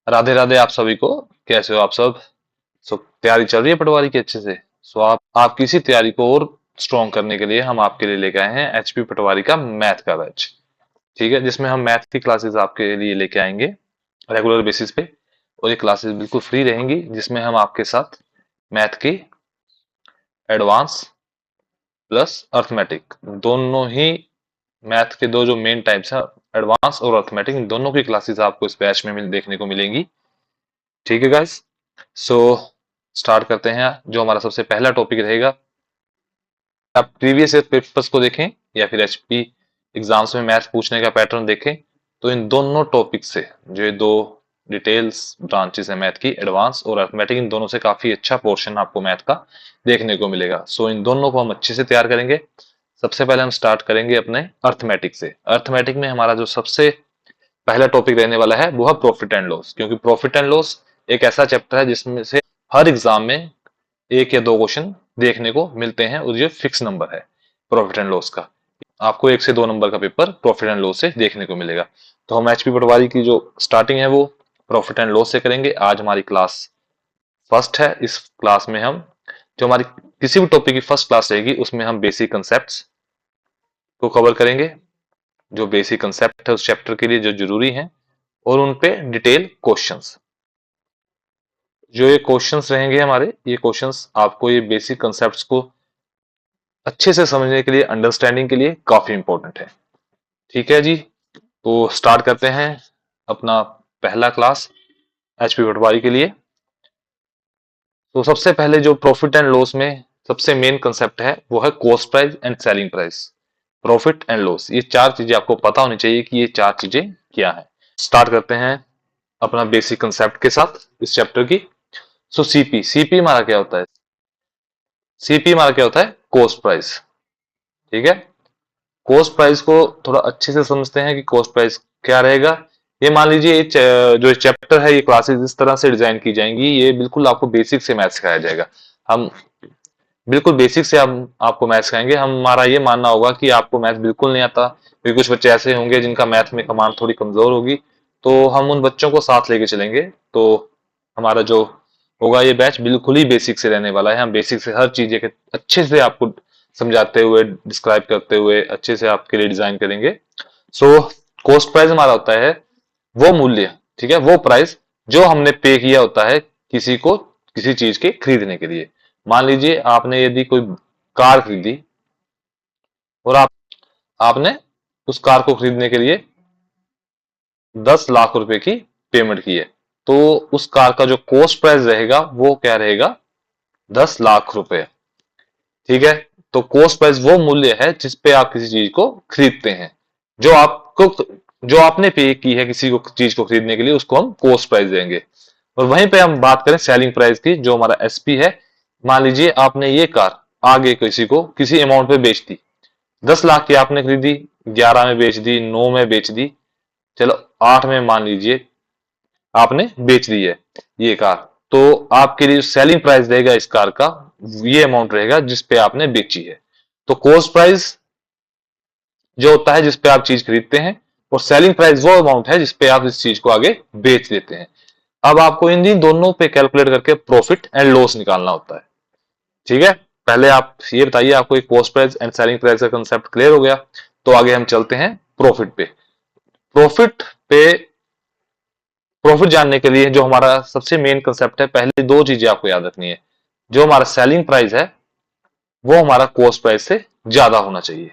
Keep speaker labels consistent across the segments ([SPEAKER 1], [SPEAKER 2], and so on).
[SPEAKER 1] राधे राधे आप सभी को। कैसे हो आप सब? तैयारी चल रही है पटवारी की अच्छे से? आप आपकी इसी तैयारी को और स्ट्रॉन्ग करने के लिए हम आपके लिए लेके आए हैं एचपी पटवारी का मैथ का बैच। ठीक है, जिसमें हम मैथ की क्लासेस आपके लिए लेके आएंगे रेगुलर बेसिस पे। और ये क्लासेस बिल्कुल फ्री रहेंगी, जिसमें हम आपके साथ मैथ की एडवांस प्लस अर्थमेटिक दोनों ही, मैथ के दो जो मेन टाइप्स हैं, एडवांस और अर्थमेटिक, इन दोनों की क्लासेस आपको इस बैच में देखने को मिलेंगी। ठीक है गाइस, सो स्टार्ट करते हैं। जो हमारा सबसे पहला टॉपिक रहेगा, आप प्रीवियस ईयर पेपर्स को देखें या फिर एचपी एग्जाम्स में मैथ पूछने का पैटर्न देखें, तो इन दोनों टॉपिक से, जो ये दो डिटेल्स ब्रांचेस है मैथ की, एडवांस और अर्थमेटिक, इन दोनों से काफी अच्छा पोर्शन आपको मैथ का देखने को मिलेगा। सो इन दोनों को हम अच्छे से तैयार करेंगे। सबसे पहले हम स्टार्ट करेंगे अपने अर्थमेटिक से। अर्थमेटिक में हमारा जो सबसे पहला टॉपिक रहने वाला है वो है प्रॉफिट एंड लॉस, क्योंकि प्रॉफिट एंड लॉस एक ऐसा चैप्टर है जिसमें से हर एग्जाम में एक या दो क्वेश्चन देखने को मिलते हैं, और ये फिक्स नंबर है प्रॉफिट एंड लॉस का। आपको 1 से 2 नंबर का पेपर प्रॉफिट एंड लॉस से देखने को मिलेगा। तो हम एचपी पटवारी की जो स्टार्टिंग है वो प्रॉफिट एंड लॉस से करेंगे। आज हमारी क्लास फर्स्ट है। इस क्लास में हम, जो हमारी किसी भी टॉपिक की फर्स्ट क्लास रहेगी, उसमें हम बेसिक कंसेप्ट को कवर करेंगे। जो बेसिक कंसेप्ट है उस चैप्टर के लिए जो जरूरी है, और उन पे डिटेल क्वेश्चंस। जो ये क्वेश्चंस रहेंगे हमारे, ये क्वेश्चंस आपको ये बेसिक कंसेप्ट्स को अच्छे से समझने के लिए, अंडरस्टैंडिंग के लिए काफी इंपॉर्टेंट है। ठीक है जी, तो स्टार्ट करते हैं अपना पहला क्लास एचपी पटवारी के लिए। तो सबसे पहले जो प्रॉफिट एंड लॉस में सबसे मेन कंसेप्ट है वो है cost price and selling price. Profit and loss, ये चार चीजें आपको पता होनी चाहिए कि ये चार चीजें क्या है। स्टार्ट करते हैं अपना बेसिक कंसेप्ट के साथ इस चैप्टर की। सो सीपी, सीपी हमारा क्या होता है? सीपी हमारा क्या होता है? Cost price. ठीक है, कॉस्ट प्राइस को थोड़ा अच्छे से समझते हैं कि कॉस्ट प्राइस क्या रहेगा। ये मान लीजिए जो चैप्टर है, ये क्लासेस इस तरह से डिजाइन की जाएंगी, ये बिल्कुल आपको बेसिक से मैथ सिखाया जाएगा। हम बिल्कुल बेसिक से हम आपको मैथ सिखाएंगे। हमारा ये मानना होगा कि आपको मैथ बिल्कुल नहीं आता, क्योंकि कुछ बच्चे ऐसे होंगे जिनका मैथ में कमांड थोड़ी कमजोर होगी, तो हम उन बच्चों को साथ लेके चलेंगे। तो हमारा जो होगा ये बैच बिल्कुल ही बेसिक से रहने वाला है। हम बेसिक से हर चीज के अच्छे से आपको समझाते हुए, डिस्क्राइब करते हुए अच्छे से आपके लिए डिजाइन करेंगे। सो कॉस्ट प्राइस हमारा होता है वो मूल्य, ठीक है, वो प्राइस जो हमने पे किया होता है किसी को किसी चीज के खरीदने के लिए। मान लीजिए आपने यदि कोई कार खरीदी, और आपने उस कार को खरीदने के लिए 10 लाख रुपए की पेमेंट की है, तो उस कार का जो कॉस्ट प्राइस रहेगा वो क्या रहेगा? 10 लाख रुपए। ठीक है, तो कॉस्ट प्राइस वो मूल्य है जिस पे आप किसी चीज को खरीदते हैं। जो आपको जो आपने पे की है किसी को चीज को खरीदने के लिए, उसको हम कॉस्ट प्राइस देंगे। और वहीं पे हम बात करें सेलिंग प्राइस की, जो हमारा एसपी है। मान लीजिए आपने ये कार आगे किसी को किसी अमाउंट पे बेच दी, 10 लाख की आपने खरीदी, 11 में बेच दी, 9 में बेच दी, चलो 8 में मान लीजिए आपने बेच दी है ये कार, तो आपके लिए सेलिंग प्राइस रहेगा इस कार का ये अमाउंट रहेगा जिस पे आपने बेची है। तो कॉस्ट प्राइस जो होता है जिस पे आप चीज खरीदते हैं, और सेलिंग प्राइस वो अमाउंट है जिस पे आप इस चीज को आगे बेच देते हैं। अब आपको इन दोनों पे कैलकुलेट करके प्रॉफिट एंड लॉस निकालना होता है। ठीक है, पहले आप ये बताइए, आपको एक cost price and selling price का कंसेप्ट क्लियर हो गया, तो आगे हम चलते हैं प्रॉफिट पे। प्रॉफिट पे प्रॉफिट जानने के लिए जो हमारा सबसे मेन कंसेप्ट है, पहले दो चीजें आपको याद रखनी है। जो हमारा सेलिंग प्राइस है वो हमारा कॉस्ट प्राइस से ज्यादा होना चाहिए।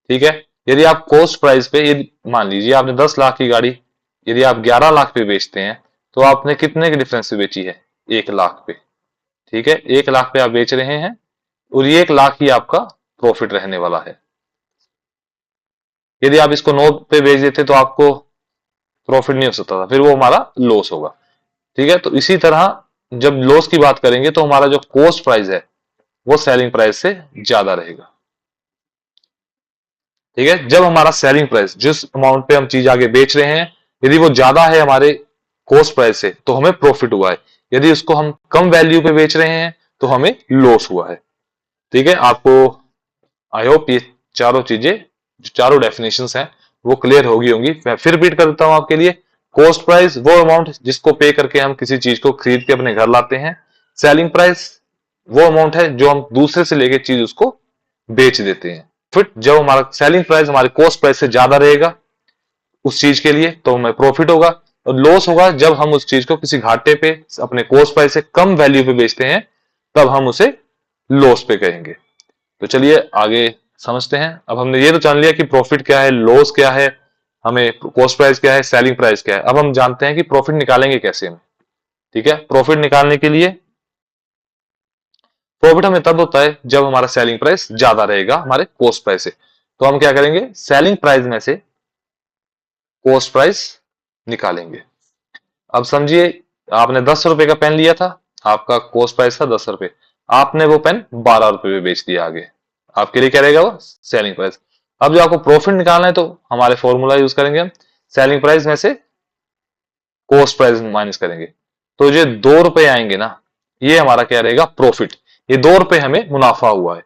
[SPEAKER 1] ठीक है, यदि आप कॉस्ट प्राइस पे, यदि मान लीजिए आपने 10 लाख की गाड़ी यदि आप 11 लाख पे बेचते हैं, तो आपने कितने के डिफरेंस से बेची है? 1 लाख पे। ठीक है, 1 लाख पे आप बेच रहे हैं, और ये 1 लाख ही आपका प्रॉफिट रहने वाला है। यदि आप इसको 9 पे बेच देते तो आपको प्रॉफिट नहीं हो सकता था, फिर वो हमारा लॉस होगा। ठीक है, तो इसी तरह जब लॉस की बात करेंगे तो हमारा जो कॉस्ट प्राइस है वो सेलिंग प्राइस से ज्यादा रहेगा। ठीक है, जब हमारा सेलिंग प्राइस, जिस अमाउंट पे हम चीज आगे बेच रहे हैं, यदि वो ज्यादा है हमारे कॉस्ट प्राइस से, तो हमें प्रॉफिट हुआ है। यदि उसको हम कम वैल्यू पे बेच रहे हैं तो हमें लॉस हुआ है। ठीक है, आपको आई होप ये चारों चीजें, जो चारों डेफिनेशंस हैं, वो क्लियर होगी होंगी। मैं फिर रिपीट कर देता हूं आपके लिए। कॉस्ट प्राइस वो अमाउंट जिसको पे करके हम किसी चीज को खरीद के अपने घर लाते हैं। सेलिंग प्राइस वो अमाउंट है जो हम दूसरे से लेके चीज उसको बेच देते हैं। फिर जब हमारा सेलिंग प्राइस हमारे कॉस्ट प्राइस से ज्यादा रहेगा उस चीज के लिए तो हमें प्रॉफिट होगा, और लॉस होगा जब हम उस चीज को किसी घाटे पे अपने कॉस्ट प्राइस से कम वैल्यू पे बेचते हैं, तब हम उसे लॉस पे कहेंगे। तो चलिए आगे समझते हैं। अब हमने ये तो जान लिया कि प्रॉफिट क्या है, लॉस क्या है, हमें कॉस्ट प्राइस क्या है, सेलिंग प्राइस क्या है। अब हम जानते हैं कि प्रॉफिट निकालेंगे कैसे हम। ठीक है, प्रॉफिट निकालने के लिए प्रॉफिट हमें तब होता है जब हमारा सेलिंग प्राइस ज्यादा रहेगा हमारे कॉस्ट प्राइस से। तो हम क्या करेंगे, सेलिंग प्राइस में से कॉस्ट प्राइस निकालेंगे। अब समझिए आपने 10 रुपए का पेन लिया था, आपका कॉस्ट प्राइस था 10 रुपए, आपने वो पेन 12 रुपए में बेच दिया आगे, आपके लिए क्या रहेगा वो सेलिंग प्राइस। अब जो आपको प्रॉफिट निकालना है तो हमारे फॉर्मूला यूज करेंगे हम, सेलिंग प्राइस में से कॉस्ट प्राइस माइनस करेंगे। तो ये 2 रुपए आएंगे ना, ये हमारा क्या रहेगा प्रॉफिट, ये 2 रुपए हमें मुनाफा हुआ है।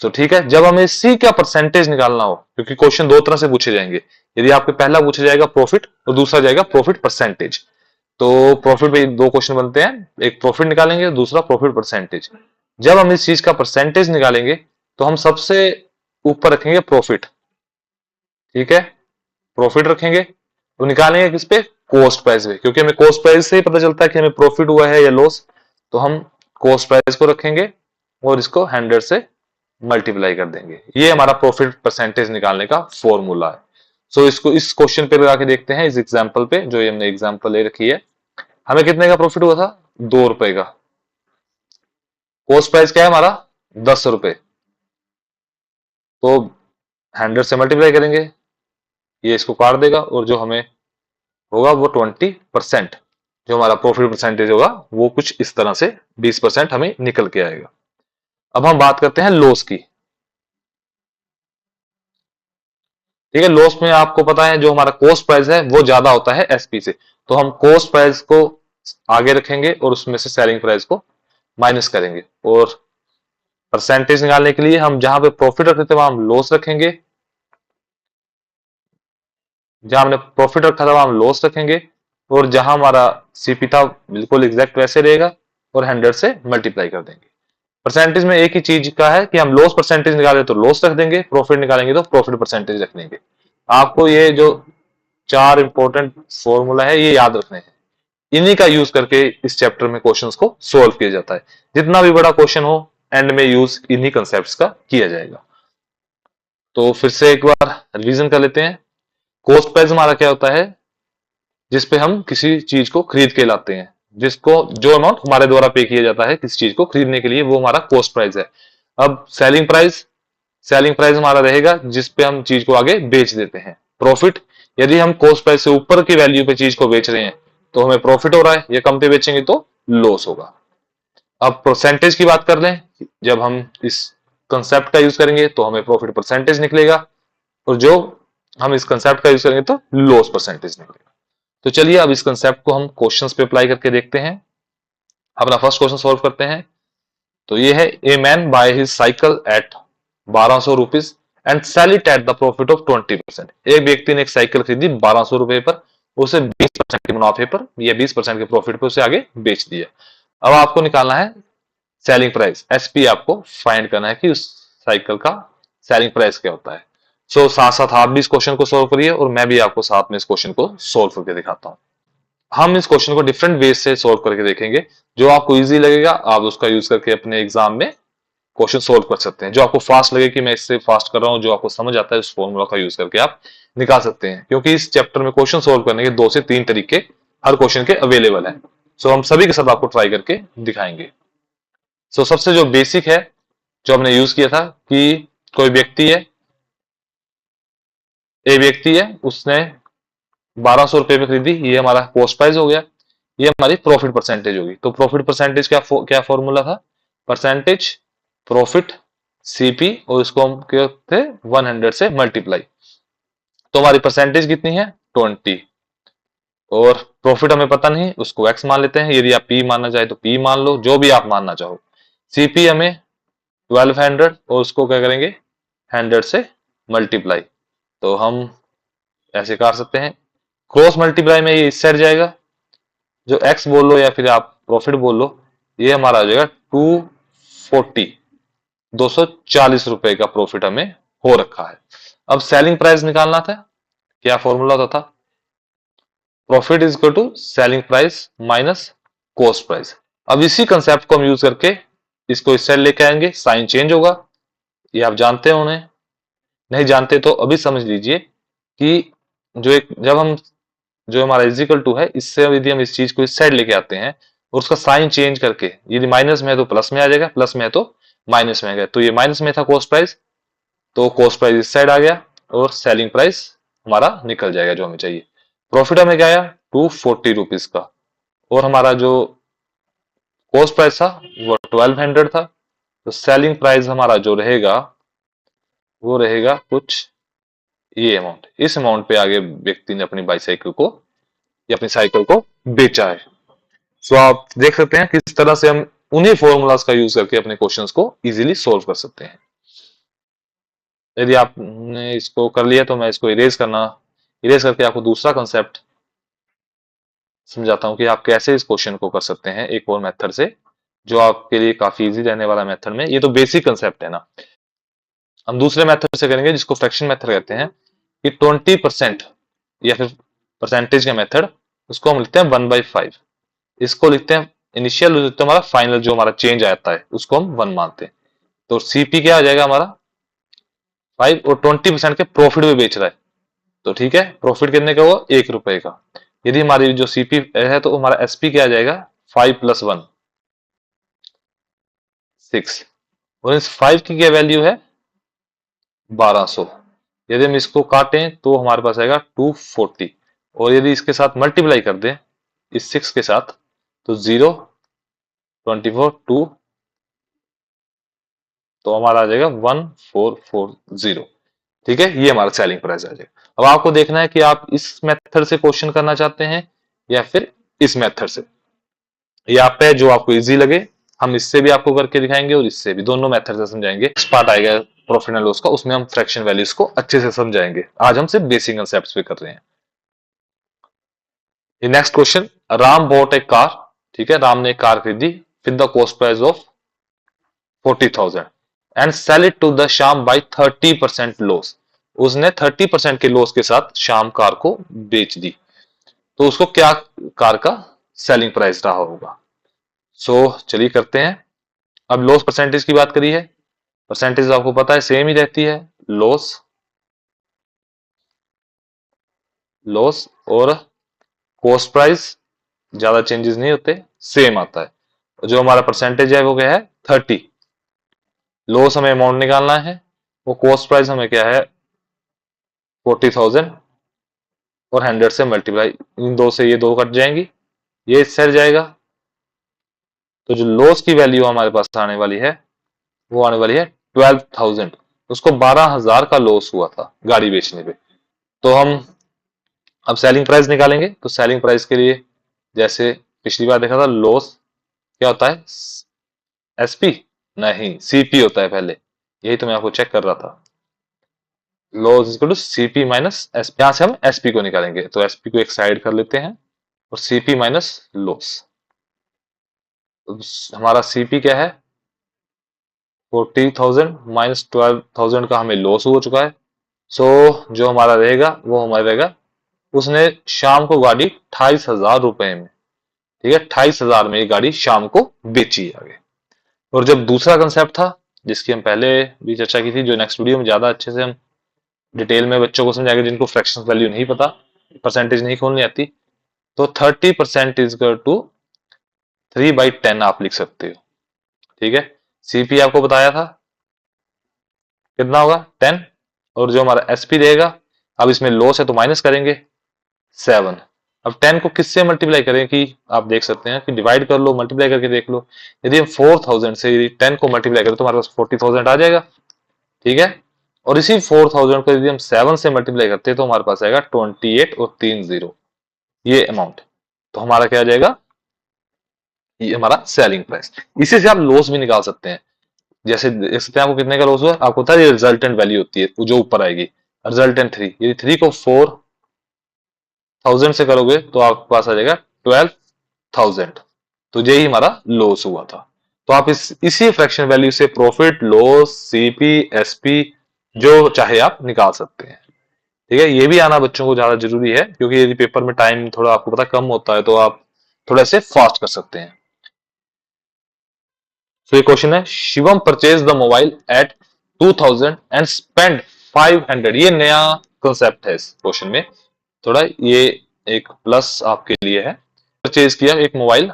[SPEAKER 1] तो ठीक है, जब हमें सी का परसेंटेज निकालना हो, क्योंकि क्वेश्चन दो तरह से पूछे जाएंगे, यदि आपके पहला पूछा जाएगा प्रॉफिट और दूसरा जाएगा प्रॉफिट परसेंटेज। तो प्रॉफिट पे दो क्वेश्चन बनते हैं, एक प्रॉफिट निकालेंगे, दूसरा प्रॉफिट परसेंटेज। जब हम इस चीज का परसेंटेज निकालेंगे तो हम सबसे ऊपर रखेंगे प्रॉफिट। ठीक है, प्रॉफिट रखेंगे तो निकालेंगे किस पे, कॉस्ट प्राइस पे, क्योंकि हमें कॉस्ट प्राइस से ही पता चलता है कि हमें प्रॉफिट हुआ है या लॉस। तो हम कॉस्ट प्राइस को रखेंगे और इसको 100 से मल्टीप्लाई कर देंगे। ये हमारा प्रॉफिट परसेंटेज निकालने का फॉर्मूला है। सो इसको इस क्वेश्चन पे लगा के देखते हैं, इस एग्जांपल पे जो हमने एग्जांपल ले रखी है। हमें कितने का प्रॉफिट हुआ था, 2 रुपए का। कॉस्ट प्राइस क्या है हमारा, 10 रुपए। तो 100 से मल्टीप्लाई करेंगे, ये इसको काट देगा, और जो हमें होगा वो 20%। जो हमारा प्रॉफिट परसेंटेज होगा वो कुछ इस तरह से 20% हमें निकल के आएगा। अब हम बात करते हैं लॉस की। ठीक है, लॉस में आपको पता है जो हमारा कॉस्ट प्राइस है वो ज्यादा होता है एसपी से, तो हम कॉस्ट प्राइस को आगे रखेंगे और उसमें से सेलिंग प्राइस को माइनस करेंगे। और परसेंटेज निकालने के लिए हम जहां पे प्रॉफिट रखते थे वहां हम लॉस रखेंगे, जहां हमने प्रॉफिट रखा था वहां हम लॉस रखेंगे, और जहां हमारा सीपी था बिल्कुल एग्जैक्ट वैसे रहेगा, और 100 से मल्टीप्लाई कर देंगे। परसेंटेज में एक ही चीज का है कि हम लॉस परसेंटेज निकाले तो लॉस रख देंगे, प्रॉफिट निकालेंगे तो प्रॉफिट परसेंटेज रख देंगे। आपको ये जो चार इंपॉर्टेंट फॉर्मूला है ये याद रखने हैं, इन्हीं का यूज करके इस चैप्टर में क्वेश्चंस को सोल्व किया जाता है। जितना भी बड़ा क्वेश्चन हो एंड में यूज इन्हीं कंसेप्ट का किया जाएगा। तो फिर से एक बार रिवीजन कर लेते हैं। कॉस्ट प्राइस हमारा क्या होता है, जिसपे हम किसी चीज को खरीद के लाते हैं, जिसको जो अमाउंट हमारे द्वारा पे किया जाता है किसी चीज को खरीदने के लिए, वो हमारा कॉस्ट प्राइस है। अब सेलिंग प्राइस, सेलिंग प्राइस हमारा रहेगा जिसपे हम चीज को आगे बेच देते हैं। प्रॉफिट, यदि हम कॉस्ट प्राइस से ऊपर की वैल्यू पे चीज को बेच रहे हैं तो हमें प्रॉफिट हो रहा है, या कम पे बेचेंगे तो लॉस होगा। अब परसेंटेज की बात कर लें, जब हम इस कंसेप्ट का यूज करेंगे तो हमें प्रॉफिट परसेंटेज निकलेगा, और जो हम इस कंसेप्ट का यूज करेंगे तो लॉस परसेंटेज निकलेगा। तो चलिए अब इस कंसेप्ट को हम क्वेश्चंस पे अप्लाई करके देखते हैं। अपना फर्स्ट क्वेश्चन सॉल्व करते हैं। तो ये है, a man buy his cycle at 1200 rupees and sell it at the profit of 20%। एक व्यक्ति ने एक साइकिल खरीदी 1200 रुपए पर, उसे 20% के मुनाफे पर या 20% के प्रॉफिट पर उसे आगे बेच दिया। अब आपको निकालना है सेलिंग प्राइस, एसपी आपको फाइंड करना है कि उस साइकिल का सेलिंग प्राइस क्या होता है। सो साथ साथ आप भी इस क्वेश्चन को सोल्व करिए और मैं भी आपको साथ में इस क्वेश्चन को सोल्व करके दिखाता हूं। हम इस क्वेश्चन को डिफरेंट वे से सोल्व करके देखेंगे, जो आपको इजी लगेगा आप उसका यूज करके अपने एग्जाम में क्वेश्चन सोल्व कर सकते हैं। जो आपको फास्ट लगे कि मैं इससे फास्ट कर रहा हूं, जो आपको समझ आता है उस फॉर्मूला का यूज करके आप निकाल सकते हैं, क्योंकि इस चैप्टर में क्वेश्चन सोल्व करने के 2 से 3 तरीके हर क्वेश्चन के अवेलेबल है। सो हम सभी के साथ आपको ट्राई करके दिखाएंगे। सो सबसे जो बेसिक है जो हमने यूज किया था कि कोई व्यक्ति है, एक व्यक्ति है, उसने 1200 रुपए पे खरीदी, ये हमारा कॉस्ट प्राइस हो गया, ये हमारी प्रॉफिट परसेंटेज होगी। तो प्रॉफिट परसेंटेज क्या फॉर्मूला था, परसेंटेज प्रॉफिट सीपी, और इसको हम क्या थे 100 से मल्टीप्लाई। तो हमारी परसेंटेज कितनी है 20, और प्रॉफिट हमें पता नहीं, उसको एक्स मान लेते हैं। यदि आप पी मानना चाहे तो पी मान लो, जो भी आप मानना चाहो। सीपी हमें 1200, और उसको क्या करेंगे 100 से मल्टीप्लाई। तो हम ऐसे कर सकते हैं, क्रॉस मल्टीप्लाई में ये इस साइड जाएगा, जो एक्स बोल लो या फिर आप प्रॉफिट बोल लो, ये हमारा आ जाएगा 240, 240 रुपए का प्रॉफिट हमें हो रखा है। अब सेलिंग प्राइस निकालना था, क्या फॉर्मूला होता था, profit is equal to selling price minus cost price. अब इसी कंसेप्ट को हम यूज करके इसको इस साइड लेके आएंगे, साइन चेंज होगा, ये आप जानते हो, उन्हें नहीं जानते तो अभी समझ लीजिए कि जो एक जब हम जो हमारा इजिकल टू है, इससे यदि हम इस चीज को इस साइड लेके आते हैं और उसका साइन चेंज करके, यदि माइनस में है तो प्लस में आ जाएगा, प्लस में है तो माइनस में आ गया, तो ये माइनस में था कॉस्ट प्राइस, तो कॉस्ट प्राइस इस साइड आ गया और सेलिंग प्राइस हमारा निकल जाएगा जो हमें चाहिए। प्रॉफिट हमें क्या आया 240 रुपीज का, और हमारा जो कॉस्ट प्राइस था वो 1200 था, तो सेलिंग प्राइस हमारा जो रहेगा वो रहेगा कुछ ये अमाउंट, इस अमाउंट पे आगे व्यक्ति ने अपनी बाईसाइकिल को या अपनी साइकिल को बेचा है। सो आप देख सकते हैं किस तरह से हम उन्हीं फॉर्मूलाज का यूज करके अपने क्वेश्चंस को इजीली सॉल्व कर सकते हैं। यदि आपने इसको कर लिया तो मैं इसको इरेज करके आपको दूसरा कंसेप्ट समझाता हूं कि आप कैसे इस क्वेश्चन को कर सकते हैं एक और मेथड से, जो आपके लिए काफी इजी रहने वाला मेथड में। ये तो बेसिक कंसेप्ट है ना, हम दूसरे मेथड से करेंगे जिसको फ्रैक्शन मेथड कहते हैं, कि 20% या फिर परसेंटेज का मेथड, उसको हम लिखते हैं 1/5, इसको लिखते हैं इनिशियल, लिखते हैं हमारा फाइनल जो हमारा चेंज आता है उसको हम 1 मानते हैं। तो सीपी क्या आ जाएगा हमारा 5, और 20% के प्रॉफिट में बेच रहा है, तो ठीक है, प्रॉफिट कितने का हुआ 1 रुपए का। यदि हमारी जो सीपी है तो हमारा एसपी क्या आ जाएगा 5 + 1 6, और इस 5 की क्या वैल्यू है 1200। यदि हम इसको काटें तो हमारे पास आएगा 240, और यदि इसके साथ मल्टीप्लाई कर दें इस 6 के साथ तो 0 24 2, तो हमारा आ जाएगा 1440। ठीक है, ये हमारा सेलिंग प्राइस आ जाएगा। अब आपको देखना है कि आप इस मेथड से क्वेश्चन करना चाहते हैं या फिर इस मेथड से, ये आप पे जो आपको इजी लगे। हम इससे भी आपको करके दिखाएंगे और इससे भी, दोनों मेथड से समझाएंगे। नेक्स्ट पार्ट आएगा प्रॉफिट एंड लॉस का, उसमें हम फ्रैक्शन वैल्यूज को अच्छे से समझाएंगे। आज हम सिर्फ बेसिक कंसेप्ट पे कर रहे हैं। ये next question, Ram bought a car, ठीक है, राम ने एक कार खरीदी with the cost price of 40,000 and sell it to the Shyam by 30% loss. उसने 30% के लॉस के साथ श्याम कार को बेच दी, तो उसको क्या कार का सेलिंग प्राइस रहा होगा। सो चलिए करते हैं। अब लॉस परसेंटेज की बात करी है, परसेंटेज आपको पता है सेम ही रहती है, लॉस लॉस और कॉस्ट प्राइस ज्यादा चेंजेस नहीं होते, सेम आता है। जो हमारा परसेंटेज है वो क्या है 30, लॉस हमें अमाउंट निकालना है, वो कॉस्ट प्राइस हमें क्या है 40,000, और 100 से मल्टीप्लाई, इन दो से ये दो कट जाएंगी, ये इस साइड जाएगा, तो जो लॉस की वैल्यू हमारे पास आने वाली है वो आने वाली है 12,000। उसको 12,000 का लॉस हुआ था गाड़ी बेचने पे। तो हम अब सेलिंग प्राइस निकालेंगे, तो सेलिंग प्राइस के लिए जैसे पिछली बार देखा था, लॉस क्या होता है एसपी, नहीं सीपी होता है पहले, यही तो मैं आपको चेक कर रहा था। Loss is equal to CP minus SP, यहां से हम एसपी को निकालेंगे, तो एसपी को एक साइड कर लेते हैं और सीपी माइनस लॉस। हमारा सीपी क्या है 40,000 माइनस 12,000 का हमें लॉस हो चुका है। सो जो हमारा रहेगा वो हमारा रहेगा, उसने शाम को गाड़ी 28,000 रुपए में, ठीक है, 28,000 में ये गाड़ी शाम को बेची आगे। और जब दूसरा कंसेप्ट था जिसकी हम पहले भी चर्चा की थी, जो नेक्स्ट वीडियो में ज्यादा अच्छे से हम डिटेल में बच्चों को समझाएंगे जिनको फ्रैक्शन वैल्यू नहीं पता, परसेंटेज नहीं खोलनी आती, तो 30% इज इक्वल टू 3/10 आप लिख सकते हो। ठीक है, सीपी आपको बताया था कितना होगा 10, और जो हमारा एसपी रहेगा, अब इसमें लॉस है तो माइनस करेंगे 7। अब 10 को किससे मल्टीप्लाई करें कि आप देख सकते हैं कि डिवाइड कर लो, मल्टीप्लाई करके देख लो। यदि हम 4,000 से यदि 10 को मल्टीप्लाई करें तो हमारे पास 40,000 आ जाएगा। ठीक है, और इसी 4,000 को यदि हम 7 से मल्टीप्लाई करते हैं तो हमारे पास आएगा 28 और 3 0, ये अमाउंट। तो हमारा क्या आ जाएगा, ये हमारा सेलिंग प्राइस। इसी से आप लॉस भी निकाल सकते हैं, जैसे देख सकते हैं आपको कितने का लॉस हुआ, आपको पता है ये रिजल्टेंट वैल्यू होती है जो ऊपर आएगी, रिजल्टेंट 3, यदि 3 को 4 1000 से करोगे तो आपके पास आ जाएगा 12,000। तो यही हमारा लॉस हुआ था। तो आप इसी फ्रैक्शन वैल्यू से प्रॉफिट, लॉस, सीपी, एसपी जो चाहे आप निकाल सकते हैं। ठीक है, ये भी आना बच्चों को ज्यादा जरूरी है, क्योंकि यदि पेपर में टाइम थोड़ा आपको पता कम होता है तो आप थोड़ा से फास्ट कर सकते हैं। तो ये क्वेश्चन है, Shivam purchase the mobile at 2000 and spend 500। ये नया कंसेप्ट है इस क्वेश्चन में, थोड़ा ये एक प्लस आपके लिए है। परचेज किया एक मोबाइल,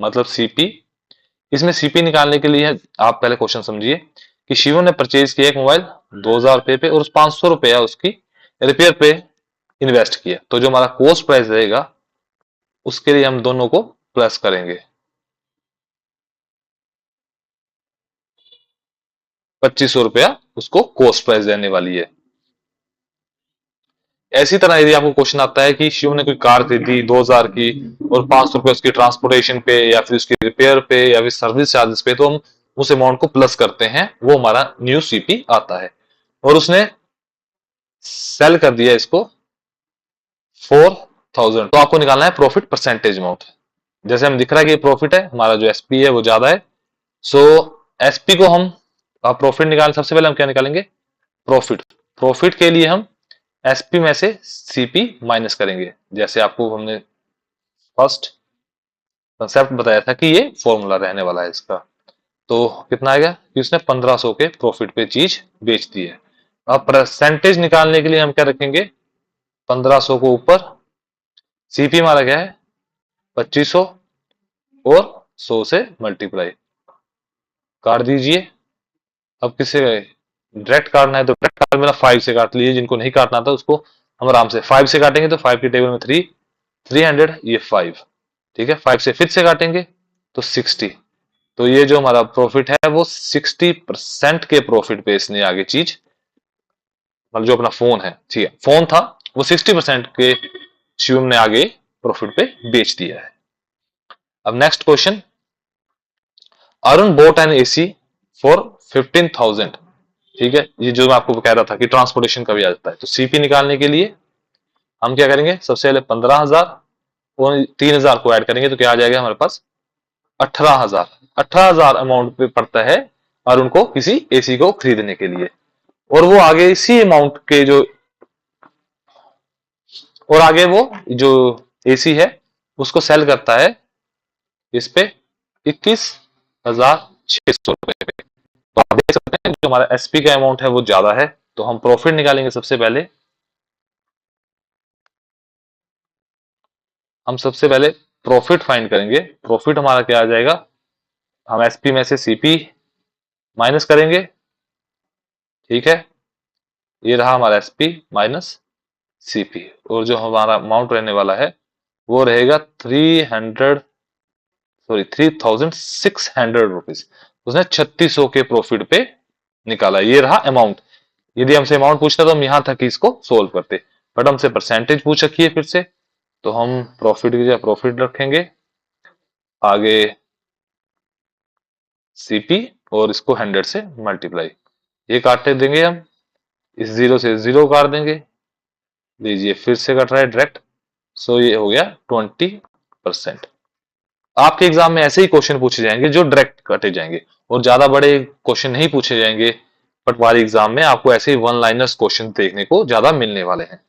[SPEAKER 1] मतलब सीपी। इसमें सीपी निकालने के लिए आप पहले क्वेश्चन समझिए कि शिवम ने परचेज किया एक मोबाइल 2000 रुपए पे, और उस 500 रुपया उसकी रिपेयर पे इन्वेस्ट किया। तो जो हमारा कॉस्ट प्राइस रहेगा उसके लिए हम दोनों को प्लस करेंगे। 2500 रुपया उसको कॉस्ट प्राइस देने वाली है। ऐसी तरह यदि आपको क्वेश्चन आता है कि शिव ने कोई कार खरीदी 2000 की और 500 रुपए उसकी ट्रांसपोर्टेशन पे या फिर उसकी रिपेयर पे या फिर सर्विस चार्जेस पे, तो हम उस अमाउंट को प्लस करते हैं, वो हमारा न्यू सीपी आता है। और उसने सेल कर दिया इसको 4000, तो आपको निकालना है प्रॉफिट परसेंटेज अमाउंट। जैसे हम दिख रहा है कि प्रॉफिट है, हमारा जो एसपी है वो ज्यादा है, सो एसपी को हम प्रॉफिट निकाल, सबसे पहले हम क्या निकालेंगे, प्रॉफिट। प्रॉफिट के लिए हम एसपी में से सीपी माइनस करेंगे, जैसे आपको हमने फर्स्ट कंसेप्ट बताया था कि ये फॉर्मूला रहने वाला है इसका। तो कितना आएगा कि उसने 1500 के प्रॉफिट पे चीज बेच दी है। अब परसेंटेज निकालने के लिए हम क्या रखेंगे, 1500 को ऊपर, सीपी हमारा क्या है 2500, और 100 से मल्टीप्लाई काट दीजिए। अब किसे डायरेक्ट काटना है तो डायरेक्ट काट मेरा 5 से काट लीजिए, जिनको नहीं काटना था उसको हम आराम से 5 से काटेंगे। तो 5 की टेबल में 3, 300, ये 5। ठीक है, 5 से फिर से काटेंगे तो 60। तो ये जो हमारा प्रॉफिट है वो 60% के प्रॉफिट पे इसने आगे चीज, मतलब जो अपना फोन है, ठीक है फोन था, वो 60% के शिवम ने आगे प्रॉफिट पे बेच दिया है। अब next question, Arun boat N AC for 15,000। ठीक है, ये जो मैं आपको कह रहा था कि ट्रांसपोर्टेशन का भी आ जाता है। तो सीपी निकालने के लिए हम क्या करेंगे, सबसे पहले 15,000 और 3,000 को ऐड करेंगे तो क्या आ जाएगा हमारे पास 18,000। 18,000 अमाउंट पे पड़ता है अरुण को किसी एसी को खरीदने के लिए, और वो आगे इसी अमाउंट के जो, और आगे वो जो एसी है उसको सेल करता है इस पे 21,600 रुपए पे। तो आप देख सकते हैं जो हमारा एसपी का अमाउंट है वो ज्यादा है। तो हम प्रॉफिट निकालेंगे, सबसे पहले हम सबसे पहले प्रॉफिट फाइंड करेंगे। प्रॉफिट हमारा क्या आ जाएगा, हम एसपी में से सीपी माइनस करेंगे। ठीक है, ये रहा हमारा एसपी माइनस सीपी, और जो हमारा अमाउंट रहने वाला है वो रहेगा 3,600 रुपीज। उसने 3600 के प्रॉफिट पे निकाला। ये रहा अमाउंट। यदि हमसे अमाउंट पूछता तो हम यहां तक इसको सोल्व करते, बट हमसे परसेंटेज पूछ रखी है फिर से, तो हम प्रॉफिट की जगह प्रॉफिट रखेंगे, आगे सीपी, और इसको 100 से मल्टीप्लाई, ये काटते देंगे हम, इस 0 से 0 काट देंगे, लीजिए फिर से कट रहा है डायरेक्ट। सो ये हो गया 20%। आपके एग्जाम में ऐसे ही क्वेश्चन पूछे जाएंगे जो डायरेक्ट कटे जाएंगे, और ज्यादा बड़े क्वेश्चन नहीं पूछे जाएंगे। पटवारी एग्जाम में आपको ऐसे ही वन लाइनर्स क्वेश्चन देखने को ज्यादा मिलने वाले हैं।